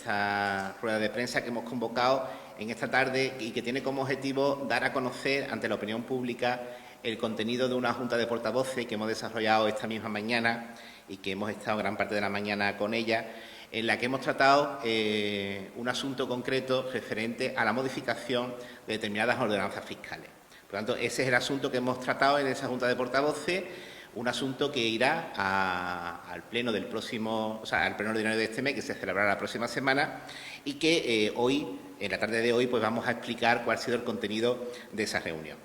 esta rueda de prensa que hemos convocado en esta tarde y que tiene como objetivo dar a conocer ante la opinión pública el contenido de una junta de portavoces que hemos desarrollado esta misma mañana y que hemos estado gran parte de la mañana con ella, en la que hemos tratado un asunto concreto referente a la modificación de determinadas ordenanzas fiscales. Por lo tanto, ese es el asunto que hemos tratado en esa junta de portavoces, un asunto que irá al pleno del próximo, o sea, al pleno ordinario de este mes, que se celebrará la próxima semana, y que hoy, en la tarde de hoy, pues vamos a explicar cuál ha sido el contenido de esa reunión.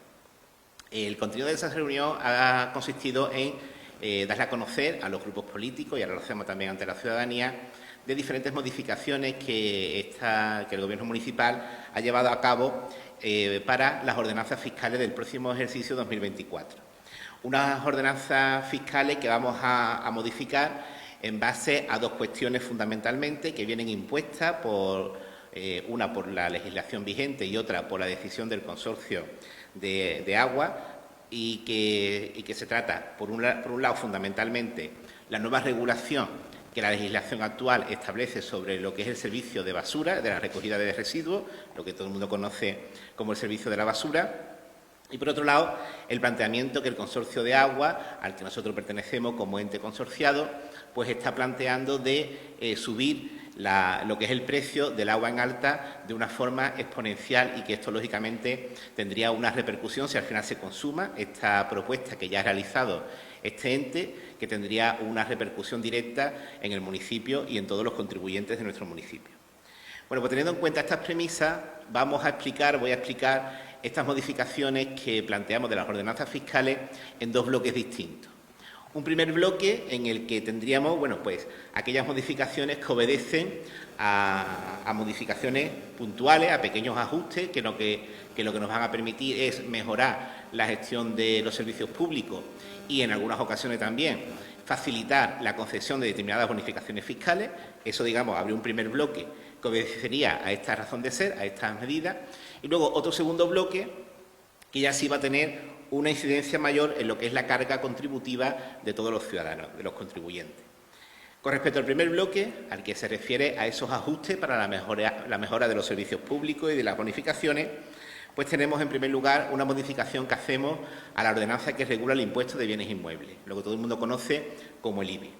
El contenido de esa reunión ha consistido en darle a conocer a los grupos políticos, y ahora lo hacemos también ante la ciudadanía, de diferentes modificaciones que el Gobierno municipal ha llevado a cabo para las ordenanzas fiscales del próximo ejercicio 2024. Unas ordenanzas fiscales que vamos a modificar en base a dos cuestiones fundamentalmente que vienen impuestas una por la legislación vigente y otra por la decisión del Consorcio de Agua y que se trata, por un lado, fundamentalmente, la nueva regulación que la legislación actual establece sobre lo que es el servicio de basura, de la recogida de residuos, lo que todo el mundo conoce como el servicio de la basura. Y, por otro lado, el planteamiento que el Consorcio de Agua, al que nosotros pertenecemos como ente consorciado, pues está planteando de subir lo que es el precio del agua en alta de una forma exponencial y que esto, lógicamente, tendría una repercusión si al final se consuma esta propuesta que ya ha realizado este ente, que tendría una repercusión directa en el municipio y en todos los contribuyentes de nuestro municipio. Bueno, pues teniendo en cuenta estas premisas, voy a explicar estas modificaciones que planteamos de las ordenanzas fiscales en dos bloques distintos. Un primer bloque en el que tendríamos, pues aquellas modificaciones que obedecen a modificaciones puntuales, a pequeños ajustes, que lo que nos van a permitir es mejorar la gestión de los servicios públicos y, en algunas ocasiones también, facilitar la concesión de determinadas bonificaciones fiscales. Eso, digamos, habría un primer bloque que obedecería a esta razón de ser, a estas medidas. Y luego otro segundo bloque que ya sí va a tener una incidencia mayor en lo que es la carga contributiva de todos los ciudadanos, de los contribuyentes. Con respecto al primer bloque, al que se refiere a esos ajustes para la mejora de los servicios públicos y de las bonificaciones, pues tenemos en primer lugar una modificación que hacemos a la ordenanza que regula el impuesto de bienes inmuebles, lo que todo el mundo conoce como el IBI.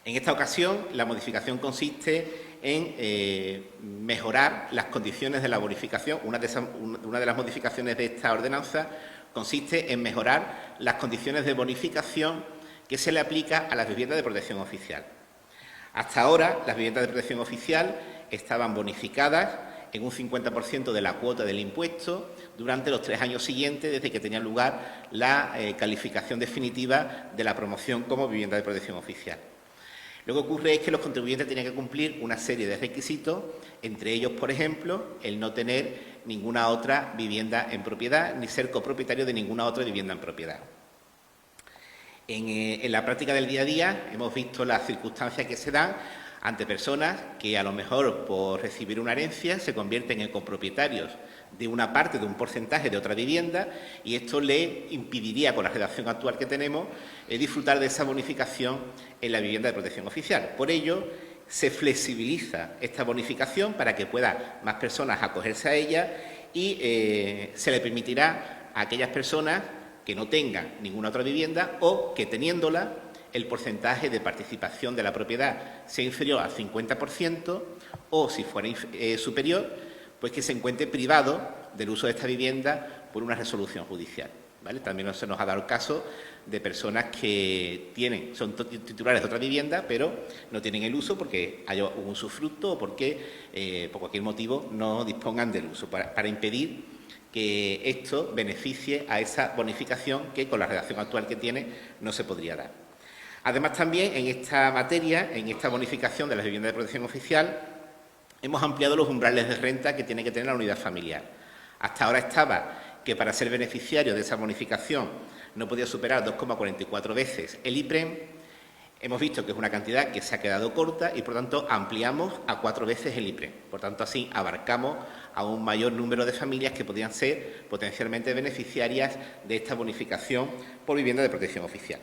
En esta ocasión, la modificación consiste en mejorar las condiciones de la bonificación. Una de las modificaciones de esta ordenanza consiste en mejorar las condiciones de bonificación que se le aplica a las viviendas de protección oficial. Hasta ahora, las viviendas de protección oficial estaban bonificadas en un 50% de la cuota del impuesto durante los 3 años siguientes desde que tenía lugar la calificación definitiva de la promoción como vivienda de protección oficial. Lo que ocurre es que los contribuyentes tienen que cumplir una serie de requisitos, entre ellos, por ejemplo, el no tener ninguna otra vivienda en propiedad ni ser copropietario de ninguna otra vivienda en propiedad. En la práctica del día a día hemos visto las circunstancias que se dan ante personas que, a lo mejor por recibir una herencia, se convierten en copropietarios de una parte, de un porcentaje de otra vivienda, y esto le impediría, con la redacción actual que tenemos, disfrutar de esa bonificación en la vivienda de protección oficial. Por ello, se flexibiliza esta bonificación para que puedan más personas acogerse a ella y se le permitirá a aquellas personas que no tengan ninguna otra vivienda o que, teniéndola, el porcentaje de participación de la propiedad sea inferior al 50% o, si fuera superior, pues que se encuentre privado del uso de esta vivienda por una resolución judicial, ¿vale? También se nos ha dado el caso de personas que son titulares de otra vivienda, pero no tienen el uso porque haya un usufructo o porque, por cualquier motivo, no dispongan del uso, para impedir que esto beneficie a esa bonificación que, con la redacción actual que tiene, no se podría dar. Además, también en esta materia, en esta bonificación de las viviendas de protección oficial, hemos ampliado los umbrales de renta que tiene que tener la unidad familiar. Hasta ahora estaba que para ser beneficiario de esa bonificación no podía superar 2,44 veces el IPREM. Hemos visto que es una cantidad que se ha quedado corta y, por tanto, ampliamos a 4 veces el IPREM. Por tanto, así abarcamos a un mayor número de familias que podrían ser potencialmente beneficiarias de esta bonificación por vivienda de protección oficial.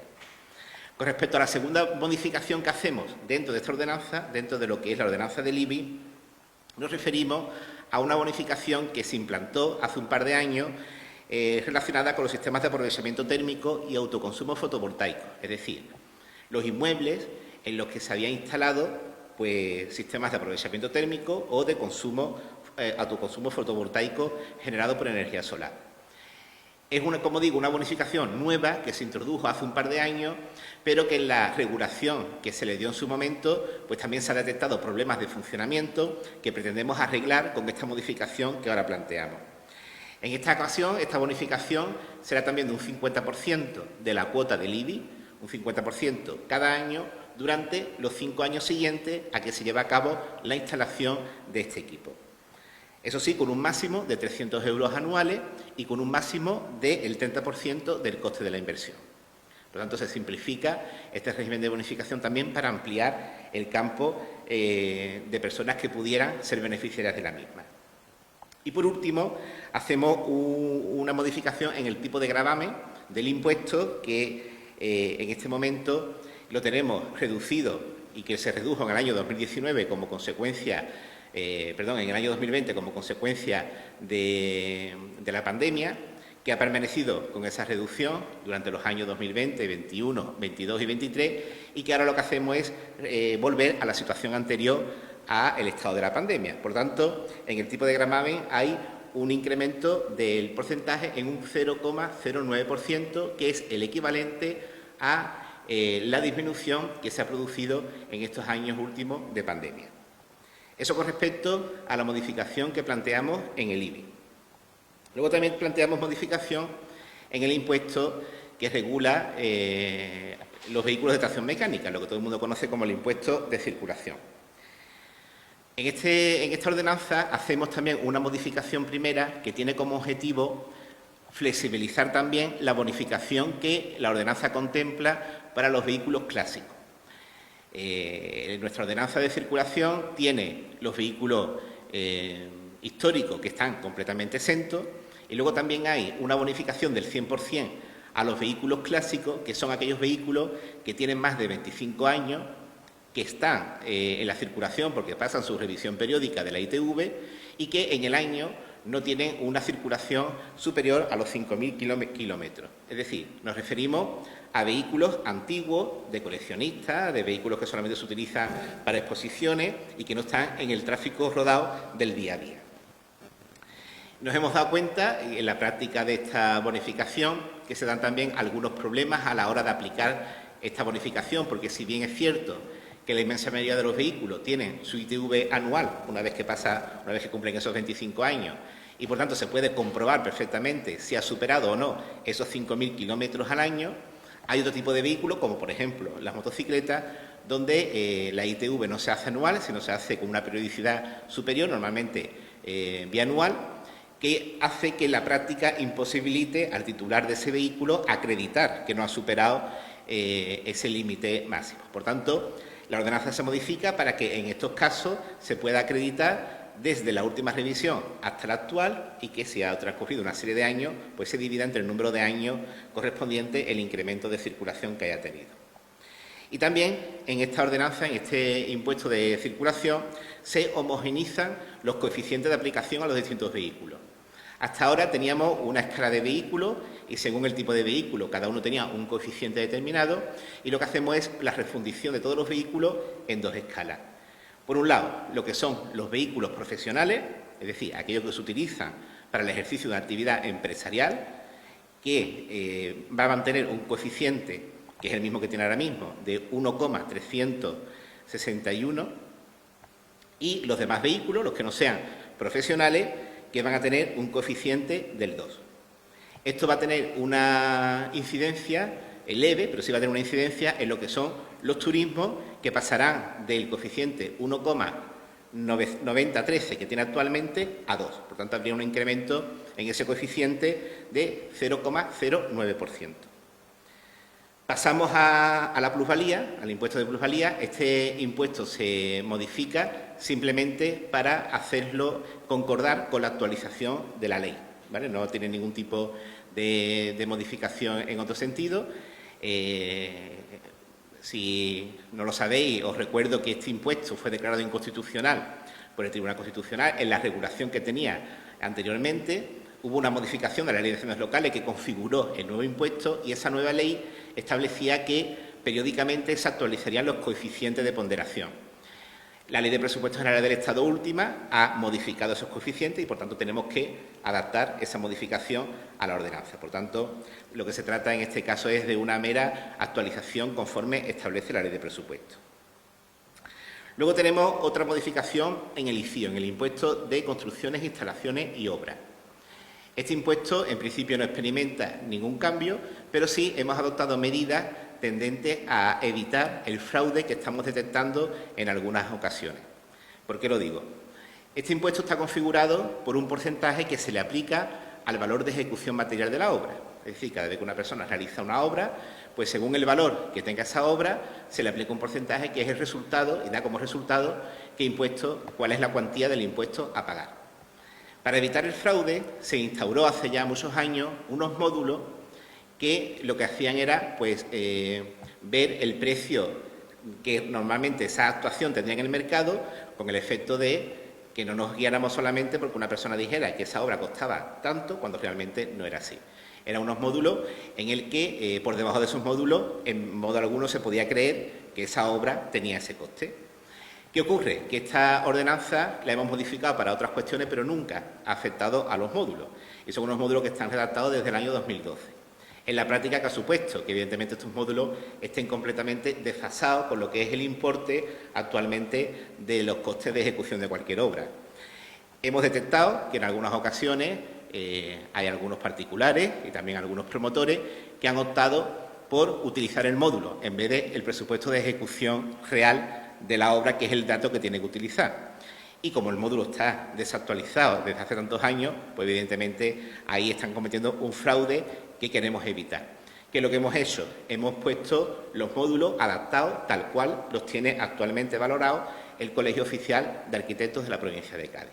Con respecto a la segunda modificación que hacemos dentro de esta ordenanza, dentro de lo que es la ordenanza del IBI, nos referimos a una bonificación que se implantó hace un par de años relacionada con los sistemas de aprovechamiento térmico y autoconsumo fotovoltaico, es decir, los inmuebles en los que se había instalado pues, sistemas de aprovechamiento térmico o de autoconsumo fotovoltaico generado por energía solar. Es, como digo, una bonificación nueva que se introdujo hace un par de años, pero que en la regulación que se le dio en su momento, pues también se han detectado problemas de funcionamiento que pretendemos arreglar con esta modificación que ahora planteamos. En esta ocasión, esta bonificación será también de un 50% de la cuota del IBI, un 50% cada año, durante los 5 años siguientes a que se lleve a cabo la instalación de este equipo. Eso sí, con un máximo de 300 euros anuales y con un máximo del 30% del coste de la inversión. Por lo tanto, se simplifica este régimen de bonificación también para ampliar el campo de personas que pudieran ser beneficiarias de la misma. Y, por último, hacemos una modificación en el tipo de gravamen del impuesto que en este momento lo tenemos reducido y que se redujo en el año 2019 como consecuencia en el año 2020 como consecuencia de la pandemia, que ha permanecido con esa reducción durante los años 2020, 21, 22 y 23 y que ahora lo que hacemos es volver a la situación anterior al estado de la pandemia. Por tanto, en el tipo de gravamen hay un incremento del porcentaje en un 0,09%, que es el equivalente a la disminución que se ha producido en estos años últimos de pandemia. Eso con respecto a la modificación que planteamos en el IBI. Luego también planteamos modificación en el impuesto que regula los vehículos de tracción mecánica, lo que todo el mundo conoce como el impuesto de circulación. En esta ordenanza hacemos también una modificación primera que tiene como objetivo flexibilizar también la bonificación que la ordenanza contempla para los vehículos clásicos. Nuestra ordenanza de circulación tiene los vehículos históricos que están completamente exentos y luego también hay una bonificación del 100% a los vehículos clásicos, que son aquellos vehículos que tienen más de 25 años, que están en la circulación porque pasan su revisión periódica de la ITV y que en el año no tienen una circulación superior a los 5.000 kilómetros. Es decir, nos referimos a vehículos antiguos, de coleccionistas, de vehículos que solamente se utilizan para exposiciones y que no están en el tráfico rodado del día a día. Nos hemos dado cuenta, en la práctica de esta bonificación, que se dan también algunos problemas a la hora de aplicar esta bonificación, porque si bien es cierto que la inmensa mayoría de los vehículos tienen su ITV anual una vez que cumplen esos 25 años y por tanto se puede comprobar perfectamente si ha superado o no esos 5.000 kilómetros al año, hay otro tipo de vehículos, como por ejemplo las motocicletas, donde la ITV no se hace anual, sino se hace con una periodicidad superior, normalmente bianual, que hace que la práctica imposibilite al titular de ese vehículo acreditar que no ha superado ese límite máximo. Por tanto, la ordenanza se modifica para que en estos casos se pueda acreditar desde la última revisión hasta la actual y que si ha transcurrido una serie de años, pues se divida entre el número de años correspondiente el incremento de circulación que haya tenido. Y también en esta ordenanza, en este impuesto de circulación, se homogeneizan los coeficientes de aplicación a los distintos vehículos. Hasta ahora teníamos una escala de vehículos y según el tipo de vehículo cada uno tenía un coeficiente determinado y lo que hacemos es la refundición de todos los vehículos en dos escalas. Por un lado, lo que son los vehículos profesionales, es decir, aquellos que se utilizan para el ejercicio de una actividad empresarial, que va a mantener un coeficiente, que es el mismo que tiene ahora mismo, de 1,361, y los demás vehículos, los que no sean profesionales, que van a tener un coeficiente del 2. Esto va a tener una incidencia leve, pero sí va a tener una incidencia en lo que son los turismos, que pasarán del coeficiente 1,9013 que tiene actualmente a 2. Por tanto, habría un incremento en ese coeficiente de 0,09%. Pasamos a la plusvalía, al impuesto de plusvalía. Este impuesto se modifica simplemente para hacerlo concordar con la actualización de la ley, ¿vale? No tiene ningún tipo de modificación en otro sentido. Si no lo sabéis, os recuerdo que este impuesto fue declarado inconstitucional por el Tribunal Constitucional en la regulación que tenía anteriormente. Hubo una modificación de la Ley de Haciendas Locales que configuró el nuevo impuesto y esa nueva ley establecía que periódicamente se actualizarían los coeficientes de ponderación. La Ley de Presupuestos Generales del Estado última ha modificado esos coeficientes y, por tanto, tenemos que adaptar esa modificación a la ordenanza. Por tanto, lo que se trata en este caso es de una mera actualización conforme establece la Ley de Presupuestos. Luego tenemos otra modificación en el ICIO, en el Impuesto de Construcciones, Instalaciones y Obras. Este impuesto, en principio, no experimenta ningún cambio, pero sí hemos adoptado medidas tendentes a evitar el fraude que estamos detectando en algunas ocasiones. ¿Por qué lo digo? Este impuesto está configurado por un porcentaje que se le aplica al valor de ejecución material de la obra. Es decir, cada vez que una persona realiza una obra, pues según el valor que tenga esa obra, se le aplica un porcentaje que es el resultado y da como resultado cuál es la cuantía del impuesto a pagar. Para evitar el fraude, se instauró hace ya muchos años unos módulos que lo que hacían era pues, ver el precio que normalmente esa actuación tendría en el mercado, con el efecto de que no nos guiáramos solamente porque una persona dijera que esa obra costaba tanto, cuando realmente no era así. Eran unos módulos en el que, por debajo de esos módulos, en modo alguno se podía creer que esa obra tenía ese coste. ¿Qué ocurre? Que esta ordenanza la hemos modificado para otras cuestiones, pero nunca ha afectado a los módulos. Y son unos módulos que están redactados desde el año 2012. En la práctica, que ha supuesto que, evidentemente, estos módulos estén completamente desfasados con lo que es el importe actualmente de los costes de ejecución de cualquier obra. Hemos detectado que en algunas ocasiones hay algunos particulares y también algunos promotores que han optado por utilizar el módulo en vez del presupuesto de ejecución real de la obra, que es el dato que tiene que utilizar. Y como el módulo está desactualizado desde hace tantos años, pues evidentemente ahí están cometiendo un fraude que queremos evitar. ¿Qué es lo que hemos hecho? Hemos puesto los módulos adaptados tal cual los tiene actualmente valorados el Colegio Oficial de Arquitectos de la provincia de Cádiz,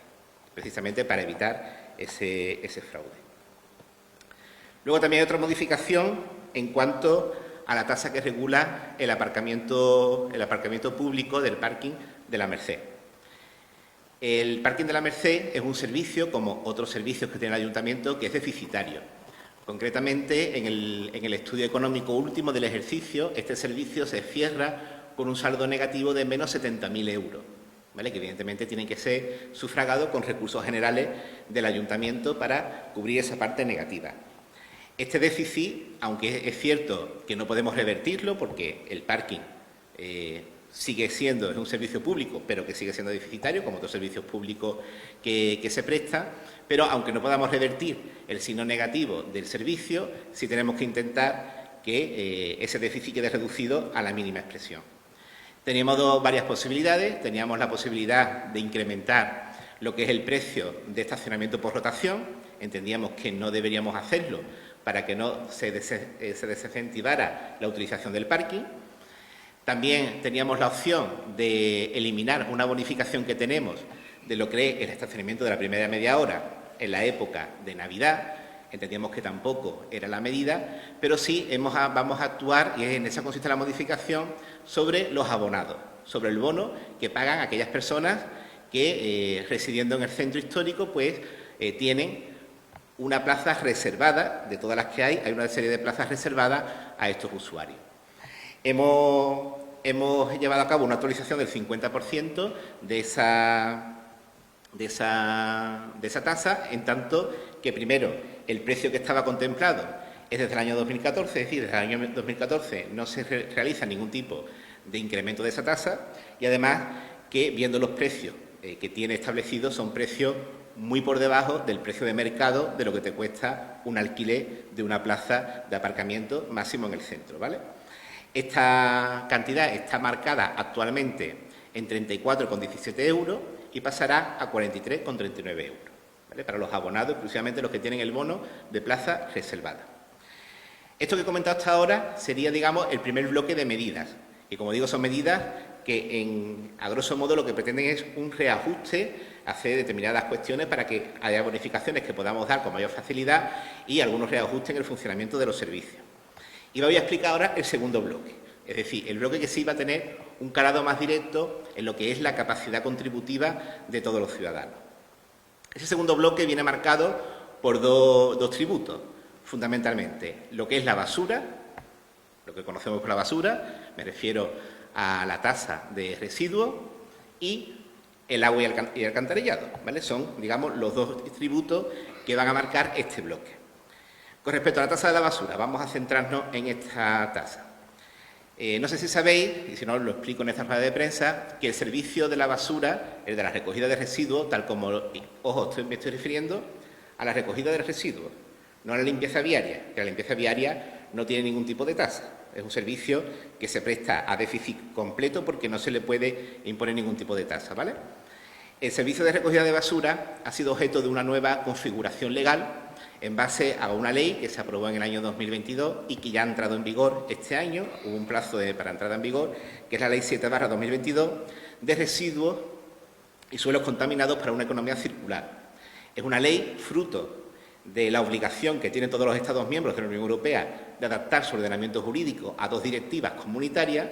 precisamente para evitar ese fraude. Luego también hay otra modificación en cuanto a la tasa que regula el aparcamiento público del parking de la Merced. El parking de la Merced es un servicio, como otros servicios que tiene el Ayuntamiento, que es deficitario. Concretamente, en el estudio económico último del ejercicio, este servicio se cierra con un saldo negativo de menos 70.000 euros, ¿vale? Que evidentemente tienen que ser sufragados con recursos generales del Ayuntamiento para cubrir esa parte negativa. Este déficit, aunque es cierto que no podemos revertirlo porque el parking sigue siendo, es un servicio público, pero que sigue siendo deficitario, como otros servicios públicos que se prestan, pero aunque no podamos revertir el signo negativo del servicio, sí tenemos que intentar que ese déficit quede reducido a la mínima expresión. Teníamos varias posibilidades. Teníamos la posibilidad de incrementar lo que es el precio de estacionamiento por rotación. Entendíamos que no deberíamos hacerlo para que no se desincentivara la utilización del parking. También teníamos la opción de eliminar una bonificación que tenemos de lo que es el estacionamiento de la primera media hora en la época de Navidad. Entendíamos que tampoco era la medida, pero sí vamos a actuar, y en eso consiste la modificación, sobre los abonados, sobre el bono que pagan aquellas personas que, residiendo en el centro histórico, pues tienen una plaza reservada. De todas las que hay una serie de plazas reservadas a estos usuarios. Hemos llevado a cabo una actualización del 50% de esa tasa, en tanto que, primero, el precio que estaba contemplado es desde el año 2014, es decir, desde el año 2014 no se realiza ningún tipo de incremento de esa tasa, y además que, viendo los precios que tiene establecidos, son precios muy por debajo del precio de mercado de lo que te cuesta un alquiler de una plaza de aparcamiento máximo en el centro, ¿vale? Esta cantidad está marcada actualmente en 34,17 euros y pasará a 43,39 euros, ¿vale? Para los abonados, exclusivamente los que tienen el bono de plaza reservada. Esto que he comentado hasta ahora sería, digamos, el primer bloque de medidas. Y, como digo, son medidas que, a grosso modo, lo que pretenden es un reajuste, hacer determinadas cuestiones para que haya bonificaciones que podamos dar con mayor facilidad y algunos reajustes en el funcionamiento de los servicios. Y voy a explicar ahora el segundo bloque. Es decir, el bloque que sí va a tener un calado más directo en lo que es la capacidad contributiva de todos los ciudadanos. Ese segundo bloque viene marcado por dos tributos, fundamentalmente. Lo que es la basura, lo que conocemos por la basura, me refiero a la tasa de residuos, y el agua y el alcantarillado, ¿vale? Son, digamos, los dos tributos que van a marcar este bloque. Con respecto a la tasa de la basura, vamos a centrarnos en esta tasa. No sé si sabéis, y si no os lo explico en esta rueda de prensa, que el servicio de la basura, el de la recogida de residuos, tal como, ojo, me estoy refiriendo a la recogida de residuos, no a la limpieza viaria, que la limpieza viaria no tiene ningún tipo de tasa. Es un servicio que se presta a déficit completo porque no se le puede imponer ningún tipo de tasa, ¿vale? El servicio de recogida de basura ha sido objeto de una nueva configuración legal en base a una ley que se aprobó en el año 2022 y que ya ha entrado en vigor este año. Hubo un plazo para entrada en vigor, que es la Ley 7/2022, de residuos y suelos contaminados para una economía circular. Es una ley fruto de la obligación que tienen todos los Estados miembros de la Unión Europea de adaptar su ordenamiento jurídico a dos directivas comunitarias,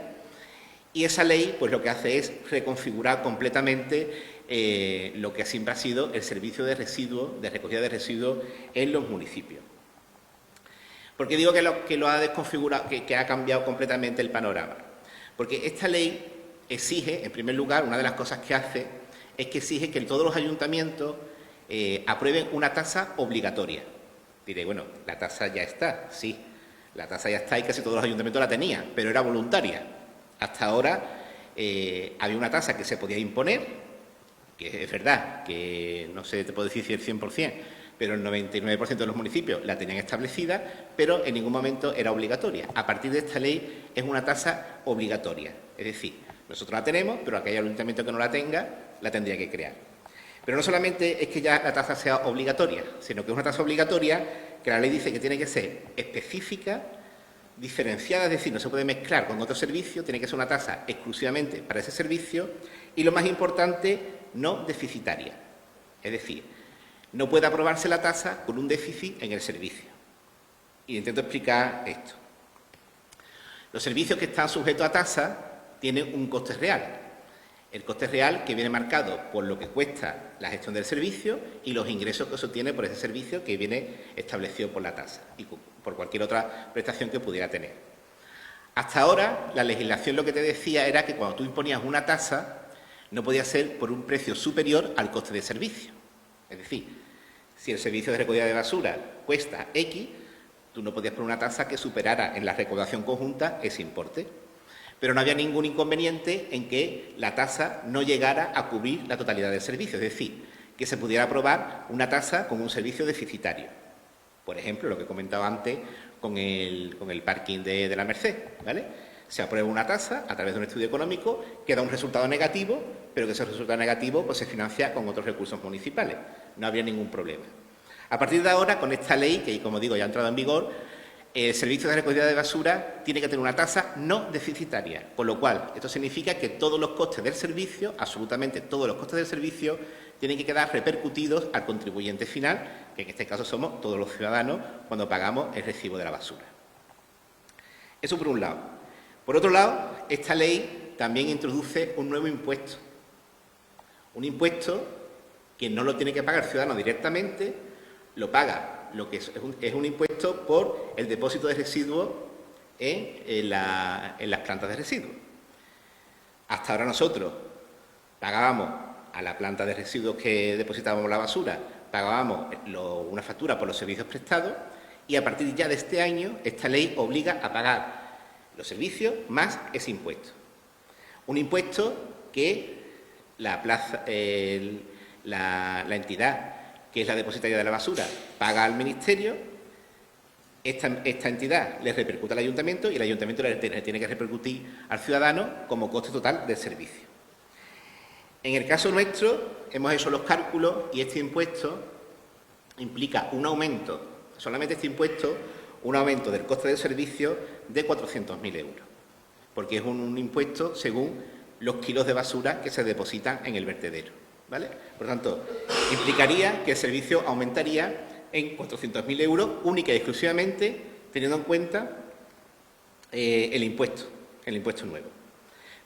y esa ley pues lo que hace es reconfigurar completamente lo que siempre ha sido el servicio de residuos, de recogida de residuos en los municipios. ¿Por qué digo que lo ha desconfigurado, que ha cambiado completamente el panorama? Porque esta ley exige, en primer lugar, una de las cosas que hace es que exige que todos los ayuntamientos aprueben una tasa obligatoria. Diré, bueno, la tasa ya está, sí, la tasa ya está y casi todos los ayuntamientos la tenían, pero era voluntaria. Hasta ahora había una tasa que se podía imponer, que es verdad, que no sé, te puedo decir si el 100%, pero el 99% de los municipios la tenían establecida, pero en ningún momento era obligatoria. A partir de esta ley es una tasa obligatoria, es decir, nosotros la tenemos, pero aquel ayuntamiento que no la tenga, la tendría que crear. Pero no solamente es que ya la tasa sea obligatoria, sino que es una tasa obligatoria que la ley dice que tiene que ser específica, diferenciada, es decir, no se puede mezclar con otro servicio, tiene que ser una tasa exclusivamente para ese servicio y, lo más importante, no deficitaria. Es decir, no puede aprobarse la tasa con un déficit en el servicio. Y intento explicar esto. Los servicios que están sujetos a tasa tienen un coste real. El coste real que viene marcado por lo que cuesta la gestión del servicio y los ingresos que se obtiene por ese servicio que viene establecido por la tasa y por cualquier otra prestación que pudiera tener. Hasta ahora, la legislación lo que te decía era que cuando tú imponías una tasa, no podía ser por un precio superior al coste de servicio. Es decir, si el servicio de recogida de basura cuesta X, tú no podías poner una tasa que superara en la recaudación conjunta ese importe. Pero no había ningún inconveniente en que la tasa no llegara a cubrir la totalidad del servicio, es decir, que se pudiera aprobar una tasa con un servicio deficitario. Por ejemplo, lo que comentaba antes con el parking de la Merced, ¿vale? Se aprueba una tasa a través de un estudio económico que da un resultado negativo, pero que ese resultado negativo pues, se financia con otros recursos municipales. No habría ningún problema. A partir de ahora, con esta ley, que como digo ya ha entrado en vigor, el servicio de recogida de basura tiene que tener una tasa no deficitaria, con lo cual esto significa que todos los costes del servicio, absolutamente todos los costes del servicio, tienen que quedar repercutidos al contribuyente final, que en este caso somos todos los ciudadanos cuando pagamos el recibo de la basura. Eso por un lado. Por otro lado, esta ley también introduce un nuevo impuesto. Un impuesto que no lo tiene que pagar el ciudadano directamente, lo paga lo que es un impuesto por el depósito de residuos en las plantas de residuos. Hasta ahora nosotros pagábamos a la planta de residuos que depositábamos la basura, pagábamos una factura por los servicios prestados y a partir ya de este año esta ley obliga a pagar los servicios más ese impuesto. Un impuesto que la entidad que es la depositaria de la basura, paga al Ministerio, esta entidad le repercute al Ayuntamiento y el Ayuntamiento le tiene que repercutir al ciudadano como coste total del servicio. En el caso nuestro, hemos hecho los cálculos y este impuesto implica un aumento, solamente este impuesto, un aumento del coste del servicio de 400.000 euros, porque es un impuesto según los kilos de basura que se depositan en el vertedero. ¿Vale? Por lo tanto, implicaría que el servicio aumentaría en 400.000 euros única y exclusivamente teniendo en cuenta el impuesto. el impuesto nuevo.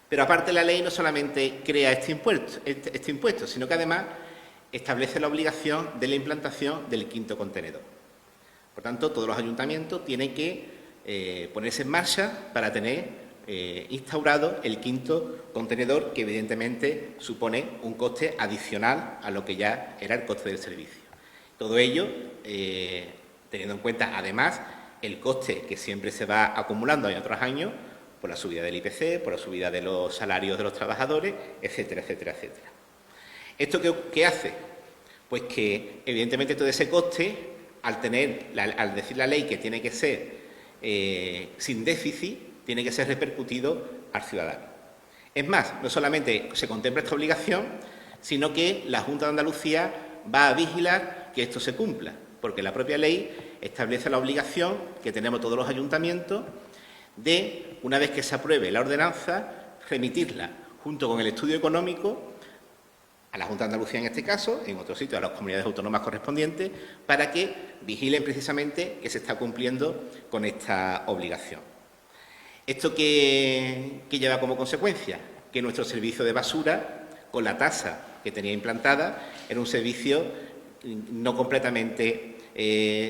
Pero aparte la ley no solamente crea este impuesto, sino que además establece la obligación de la implantación del quinto contenedor. Por tanto, todos los ayuntamientos tienen que ponerse en marcha para tener instaurado el quinto contenedor, que evidentemente supone un coste adicional a lo que ya era el coste del servicio. Todo ello teniendo en cuenta, además, el coste que siempre se va acumulando año tras año por la subida del IPC, por la subida de los salarios de los trabajadores, etcétera, etcétera, etcétera. ¿Esto qué hace? Pues que, evidentemente, todo ese coste, al decir la ley que tiene que ser sin déficit, tiene que ser repercutido al ciudadano. Es más, no solamente se contempla esta obligación, sino que la Junta de Andalucía va a vigilar que esto se cumpla, porque la propia ley establece la obligación que tenemos todos los ayuntamientos de, una vez que se apruebe la ordenanza, remitirla junto con el estudio económico a la Junta de Andalucía en este caso, en otros sitios a las comunidades autónomas correspondientes, para que vigilen precisamente que se está cumpliendo con esta obligación. ¿Esto qué lleva como consecuencia? Que nuestro servicio de basura, con la tasa que tenía implantada, era un servicio no completamente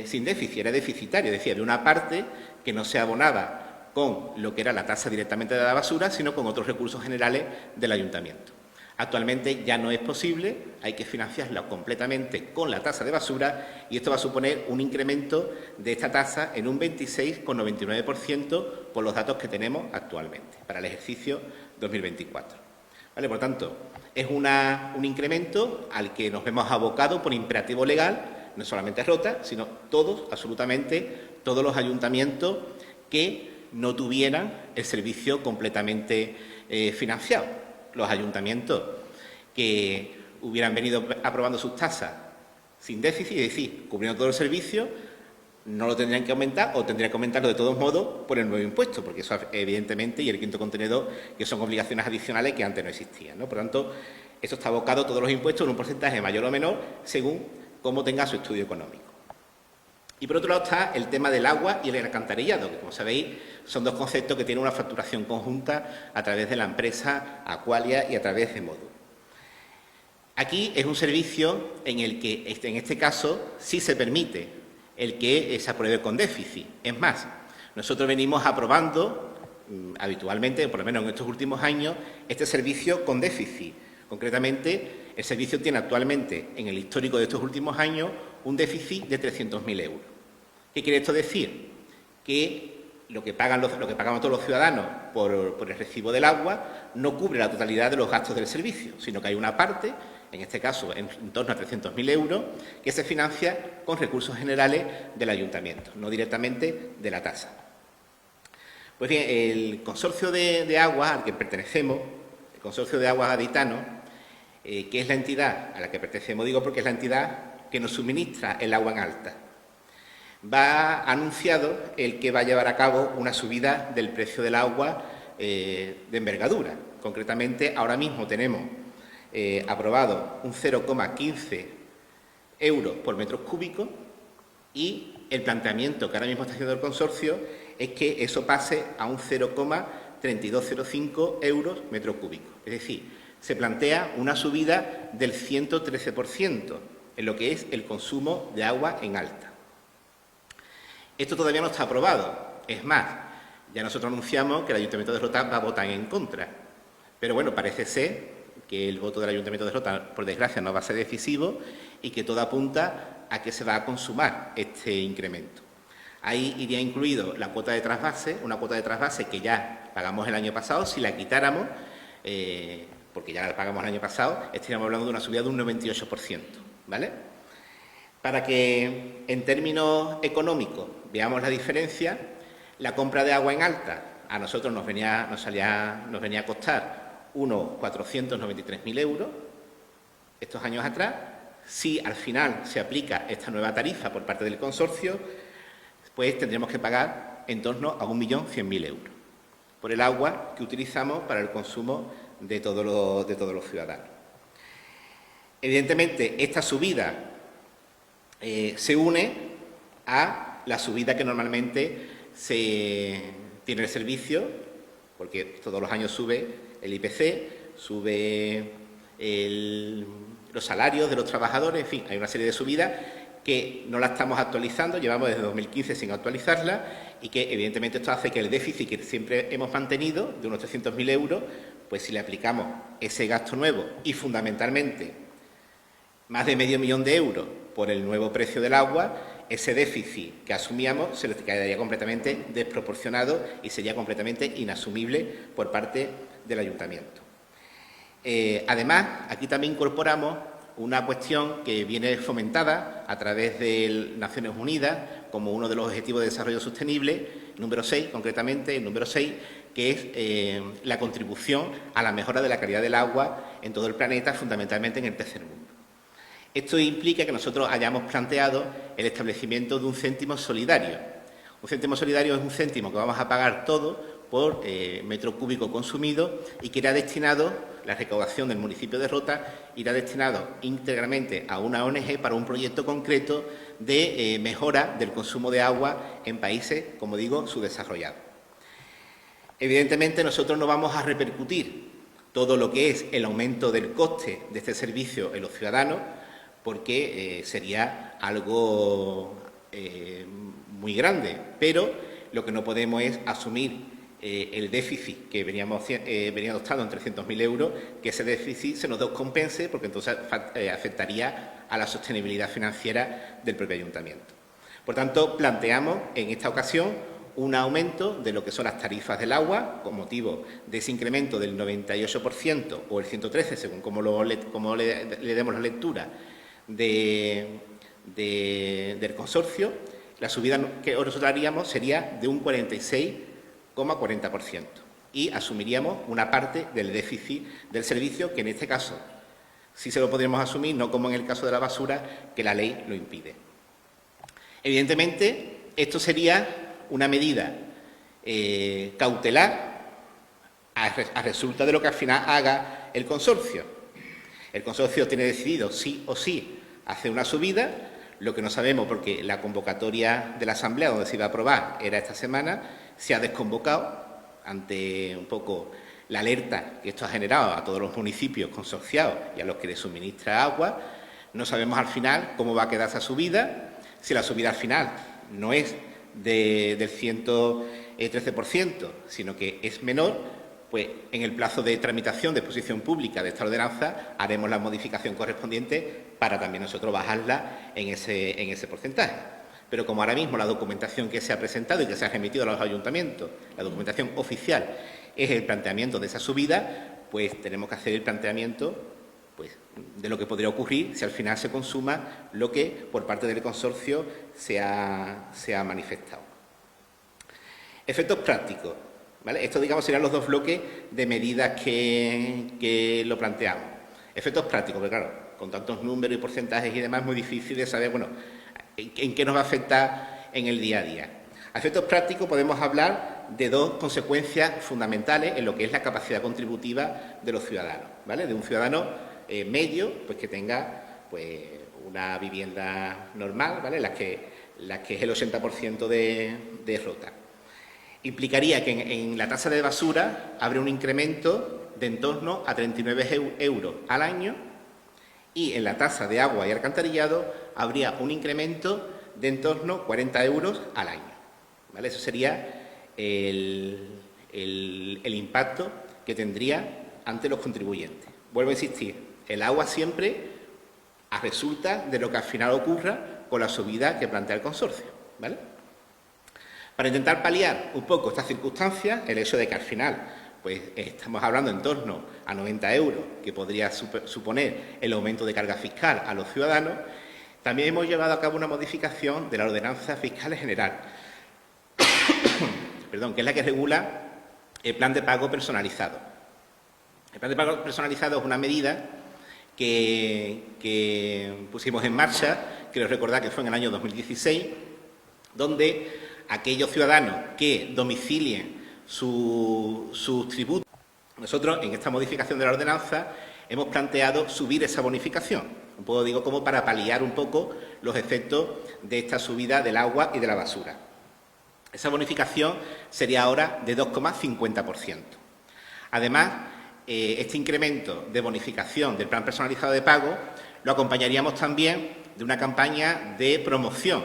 sin déficit, era deficitario, es decir, de una parte que no se abonaba con lo que era la tasa directamente de la basura, sino con otros recursos generales del ayuntamiento. Actualmente ya no es posible, hay que financiarla completamente con la tasa de basura y esto va a suponer un incremento de esta tasa en un 26,99% por los datos que tenemos actualmente para el ejercicio 2024. ¿Vale? Por tanto, es un incremento al que nos vemos abocados por imperativo legal, no solamente Rota, sino absolutamente todos los ayuntamientos que no tuvieran el servicio completamente financiado. Los ayuntamientos que hubieran venido aprobando sus tasas sin déficit, es decir, cubriendo todo el servicio, no lo tendrían que aumentar o tendrían que aumentarlo de todos modos por el nuevo impuesto, porque eso evidentemente, y el quinto contenedor, que son obligaciones adicionales que antes no existían, ¿no? Por lo tanto, eso está abocado, todos los impuestos, en un porcentaje mayor o menor, según cómo tenga su estudio económico. Y por otro lado está el tema del agua y el alcantarillado, que como sabéis son dos conceptos que tienen una facturación conjunta a través de la empresa Aqualia y a través de Modu. Aquí es un servicio en el que, en este caso, sí se permite el que se apruebe con déficit. Es más, nosotros venimos aprobando habitualmente, por lo menos en estos últimos años, este servicio con déficit. Concretamente, el servicio tiene actualmente, en el histórico de estos últimos años, un déficit de 300.000 euros. ¿Qué quiere esto decir? Que lo que pagamos todos los ciudadanos por el recibo del agua no cubre la totalidad de los gastos del servicio, sino que hay una parte, en este caso en torno a 300.000 euros, que se financia con recursos generales del ayuntamiento, no directamente de la tasa. Pues bien, el consorcio de aguas al que pertenecemos, el consorcio de aguas gaditanos, que es la entidad a la que pertenecemos, digo porque es la entidad que nos suministra el agua en alta, ha anunciado el que va a llevar a cabo una subida del precio del agua de envergadura. Concretamente, ahora mismo tenemos aprobado un 0,15 euros por metro cúbico y el planteamiento que ahora mismo está haciendo el consorcio es que eso pase a un 0,3205 euros metro cúbico. Es decir, se plantea una subida del 113% en lo que es el consumo de agua en alta. Esto todavía no está aprobado. Es más, ya nosotros anunciamos que el Ayuntamiento de Rota va a votar en contra. Pero bueno, parece ser que el voto del Ayuntamiento de Rota, por desgracia, no va a ser decisivo y que todo apunta a que se va a consumar este incremento. Ahí iría incluido la cuota de trasvase, una cuota de trasvase que ya pagamos el año pasado. Si la quitáramos, porque ya la pagamos el año pasado, estaríamos hablando de una subida de un 98%, ¿vale? Para que, en términos económicos, veamos la diferencia, la compra de agua en alta a nosotros nos venía a costar unos 493.000 euros estos años atrás. Si al final se aplica esta nueva tarifa por parte del consorcio, pues tendremos que pagar en torno a 1.100.000 euros por el agua que utilizamos para el consumo de todos los ciudadanos. Evidentemente, esta subida se une a la subida que normalmente se tiene el servicio porque todos los años sube el IPC, sube los salarios de los trabajadores, en fin, hay una serie de subidas que no la estamos actualizando, llevamos desde 2015 sin actualizarla y que evidentemente esto hace que el déficit que siempre hemos mantenido de unos 300.000 euros, pues si le aplicamos ese gasto nuevo y fundamentalmente más de medio millón de euros por el nuevo precio del agua, ese déficit que asumíamos se le quedaría completamente desproporcionado y sería completamente inasumible por parte del ayuntamiento. Además, aquí también incorporamos una cuestión que viene fomentada a través de Naciones Unidas como uno de los Objetivos de Desarrollo Sostenible, número 6, concretamente, el número 6, que es la contribución a la mejora de la calidad del agua en todo el planeta, fundamentalmente en el tercer mundo. Esto implica que nosotros hayamos planteado el establecimiento de un céntimo solidario. Un céntimo solidario es un céntimo que vamos a pagar todo por metro cúbico consumido y que irá destinado, la recaudación del municipio de Rota, irá destinado íntegramente a una ONG para un proyecto concreto de mejora del consumo de agua en países, como digo, subdesarrollados. Evidentemente, nosotros no vamos a repercutir todo lo que es el aumento del coste de este servicio en los ciudadanos, porque sería algo muy grande, pero lo que no podemos es asumir el déficit que venía adoptando en 300.000 euros, que ese déficit se nos descompense, porque entonces afectaría a la sostenibilidad financiera del propio ayuntamiento. Por tanto, planteamos en esta ocasión un aumento de lo que son las tarifas del agua, con motivo de ese incremento del 98% o el 113%, según como le demos la lectura del consorcio. La subida que resultaríamos sería de un 46,40% y asumiríamos una parte del déficit del servicio, que en este caso sí se lo podríamos asumir, no como en el caso de la basura, que la ley lo impide. Evidentemente, esto sería una medida cautelar a resulta de lo que al final haga el consorcio. El consorcio tiene decidido sí o sí hacer una subida. Lo que no sabemos, porque la convocatoria de la Asamblea, donde se iba a aprobar, era esta semana, se ha desconvocado ante un poco la alerta que esto ha generado a todos los municipios consorciados y a los que les suministra agua. No sabemos al final cómo va a quedar esa subida, si la subida al final no es del 113%, sino que es menor, pues en el plazo de tramitación de exposición pública de esta ordenanza haremos la modificación correspondiente para también nosotros bajarla en ese porcentaje. Pero como ahora mismo la documentación que se ha presentado y que se ha remitido a los ayuntamientos, la documentación oficial, es el planteamiento de esa subida, pues tenemos que hacer el planteamiento pues, de lo que podría ocurrir si al final se consuma lo que por parte del consorcio se ha manifestado. Efectos prácticos, ¿vale? Esto, digamos, serían los dos bloques de medidas que lo planteamos. Efectos prácticos, porque claro, con tantos números y porcentajes y demás es muy difícil de saber, bueno, en qué nos va a afectar en el día a día. A efectos prácticos podemos hablar de dos consecuencias fundamentales en lo que es la capacidad contributiva de los ciudadanos, ¿vale? De un ciudadano medio, pues que tenga pues una vivienda normal, ¿vale? La que es el 80% de Rota. Implicaría que en la tasa de basura habría un incremento de en torno a 39 euros al año y en la tasa de agua y alcantarillado habría un incremento de en torno a 40 euros al año, ¿vale? Eso sería el impacto que tendría ante los contribuyentes. Vuelvo a insistir, el agua siempre resulta de lo que al final ocurra con la subida que plantea el consorcio, ¿vale? Para intentar paliar un poco estas circunstancias, el hecho de que al final pues estamos hablando en torno a 90 euros, que podría suponer el aumento de carga fiscal a los ciudadanos, también hemos llevado a cabo una modificación de la Ordenanza Fiscal General, perdón, que es la que regula el plan de pago personalizado. El plan de pago personalizado es una medida que pusimos en marcha, quiero recordar que fue en el año 2016, donde aquellos ciudadanos que domicilien sus tributos. Nosotros, en esta modificación de la ordenanza, hemos planteado subir esa bonificación, un poco digo como para paliar un poco los efectos de esta subida del agua y de la basura. Esa bonificación sería ahora de 2,50%. Además, este incremento de bonificación del plan personalizado de pago lo acompañaríamos también de una campaña de promoción,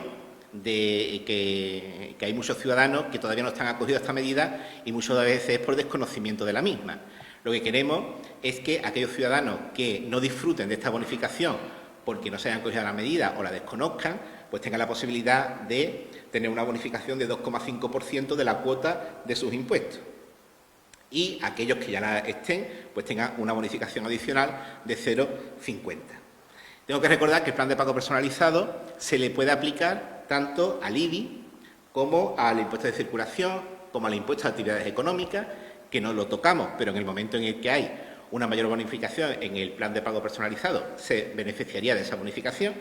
de que hay muchos ciudadanos que todavía no están acogidos a esta medida y muchas veces es por desconocimiento de la misma. Lo que queremos es que aquellos ciudadanos que no disfruten de esta bonificación porque no se hayan acogido a la medida o la desconozcan, pues tengan la posibilidad de tener una bonificación de 2,5% de la cuota de sus impuestos. Y aquellos que ya la estén, pues tengan una bonificación adicional de 0,50. Tengo que recordar que el plan de pago personalizado se le puede aplicar tanto al IBI como al impuesto de circulación, como al impuesto de actividades económicas, que no lo tocamos, pero en el momento en el que hay una mayor bonificación en el plan de pago personalizado, se beneficiaría de esa bonificación,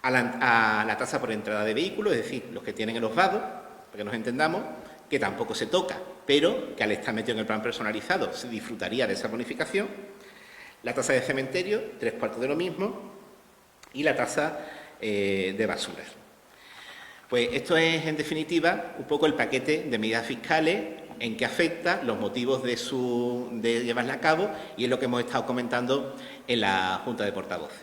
a la tasa por entrada de vehículos, es decir, los que tienen los vados, para que nos entendamos, que tampoco se toca, pero que al estar metido en el plan personalizado se disfrutaría de esa bonificación, la tasa de cementerio, 3/4 de lo mismo, y la tasa de basuras. Pues esto es, en definitiva, un poco el paquete de medidas fiscales en que afecta, los motivos de llevarla a cabo, y es lo que hemos estado comentando en la Junta de Portavoces.